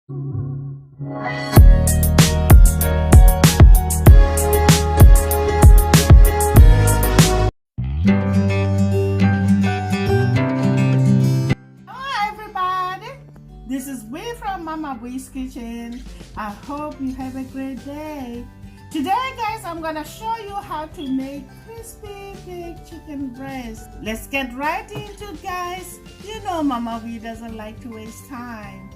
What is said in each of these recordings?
Everybody, this is Wee from Mama Wee's Kitchen. I hope you have a great day. Today guys, I'm gonna show you how to make crispy big chicken breast. Let's get right into it, guys. You know Mama Wee doesn't like to waste time.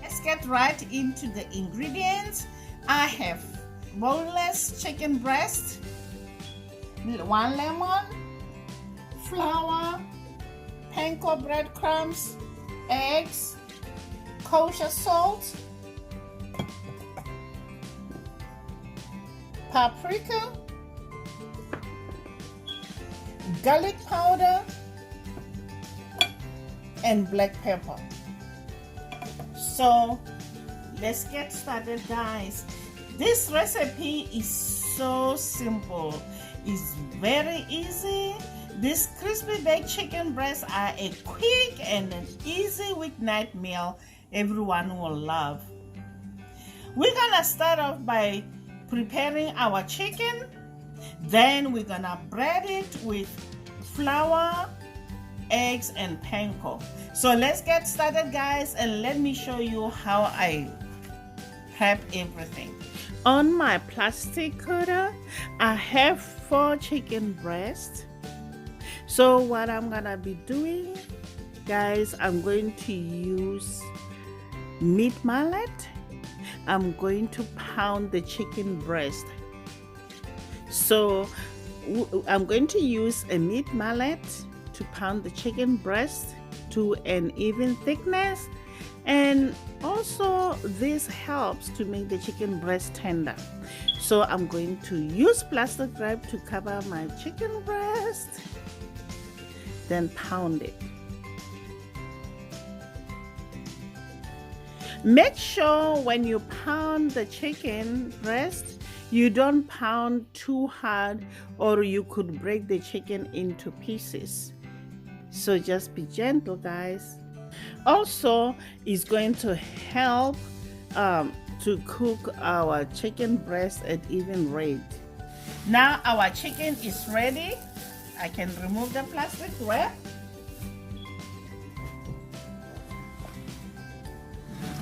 Let's get right into the ingredients. I have boneless chicken breast, 1 lemon, flour, panko breadcrumbs, eggs, kosher salt, paprika, garlic powder, and black pepper. So let's get started, guys. This recipe is so simple. It's very easy. These crispy baked chicken breasts are a quick and an easy weeknight meal everyone will love. We're gonna start off by preparing our chicken. Then we're gonna bread it with flour, eggs, and panko. So let's get started, guys, and let me show you how I prep everything. On my plastic cutter, I have 4 chicken breasts. So what I'm gonna be doing, guys, I'm going to use meat mallet. I'm going to pound the chicken breast. So I'm going to use a meat mallet to pound the chicken breast to an even thickness, and also this helps to make the chicken breast tender. So I'm going to use plastic wrap to cover my chicken breast, then pound it. Make sure when you pound the chicken breast, you don't pound too hard or you could break the chicken into pieces. So just be gentle, guys. Also, it's going to help to cook our chicken breast at even rate. Now our chicken is ready. I can remove the plastic wrap.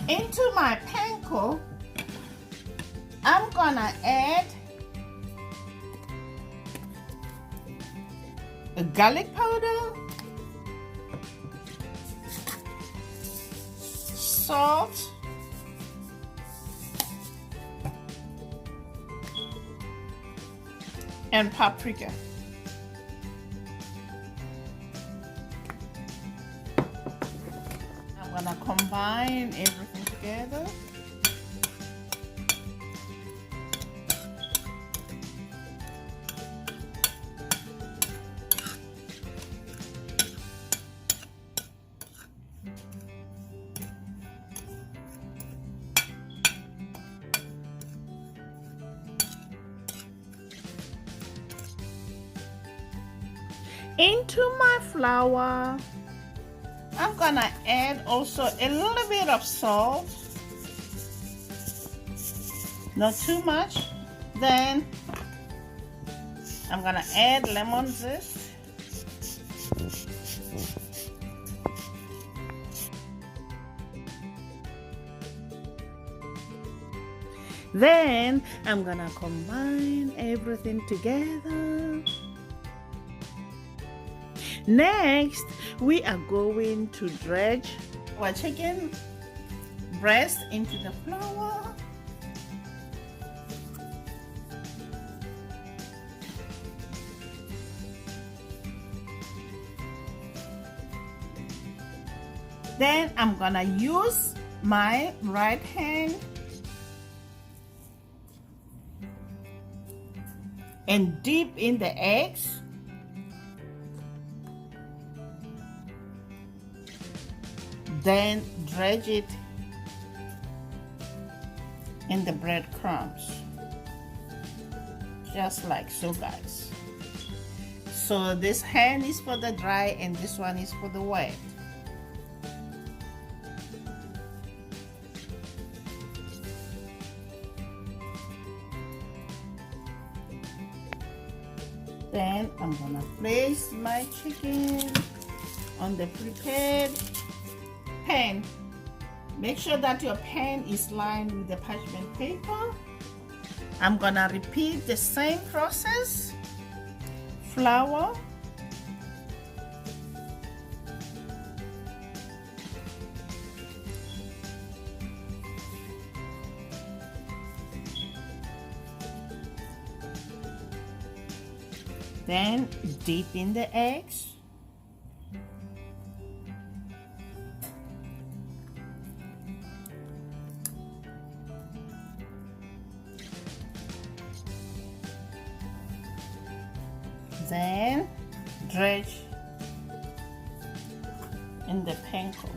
Into my panko, I'm gonna add a garlic powder, salt, and paprika. I'm gonna combine everything together. Into my flour, I'm gonna add also a little bit of salt, not too much. Then I'm gonna add lemon zest, then I'm gonna combine everything together. Next, we are going to dredge our chicken breast into the flour. Then I'm gonna use my right hand and dip in the eggs. Then dredge it in the breadcrumbs, just like so, guys. So this hand is for the dry and this one is for the wet. Then I'm gonna place my chicken on the prepared pan. Make sure that your pan is lined with the parchment paper. I'm gonna repeat the same process. Flour, then dip in the eggs. Then dredge in the panko.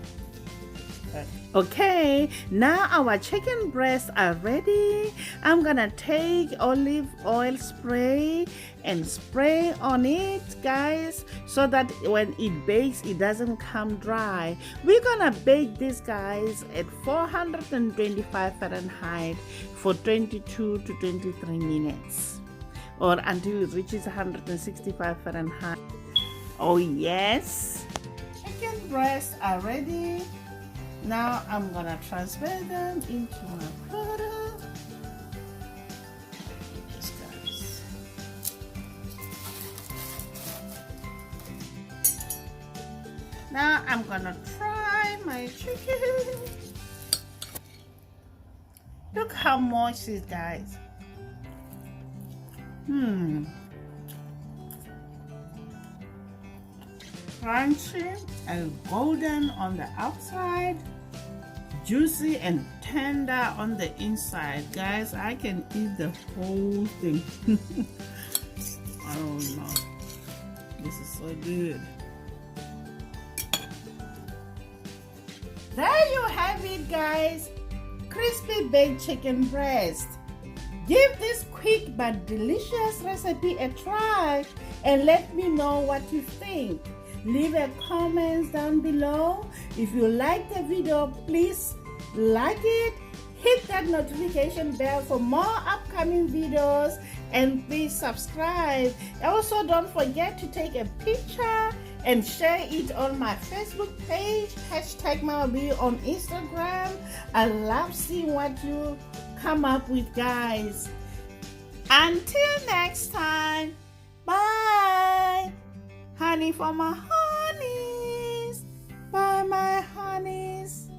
Okay, now our chicken breasts are ready. I'm gonna take olive oil spray and spray on it, guys, so that when it bakes it doesn't come dry. We're gonna bake this, guys, at 425 Fahrenheit for 22 to 23 minutes, or until it reaches 165 Fahrenheit. Oh yes, chicken breasts are ready. Now I'm gonna transfer them into my platter. Yes, guys. Now I'm gonna fry my chicken. Look how moist it is, guys. Crunchy and golden on the outside, juicy and tender on the inside. Guys, I can eat the whole thing. Oh no, this is so good. There you have it, guys. Crispy baked chicken breast. Give this quick but delicious recipe a try and let me know what you think. Leave a comment down below. If you like the video, please like it, hit that notification bell for more upcoming videos, and please subscribe. Also, don't forget to take a picture and share it on my Facebook page, #MamaB on Instagram. I love seeing what you come up with, guys. Until next time, bye. Honey for my honeys, bye my honeys.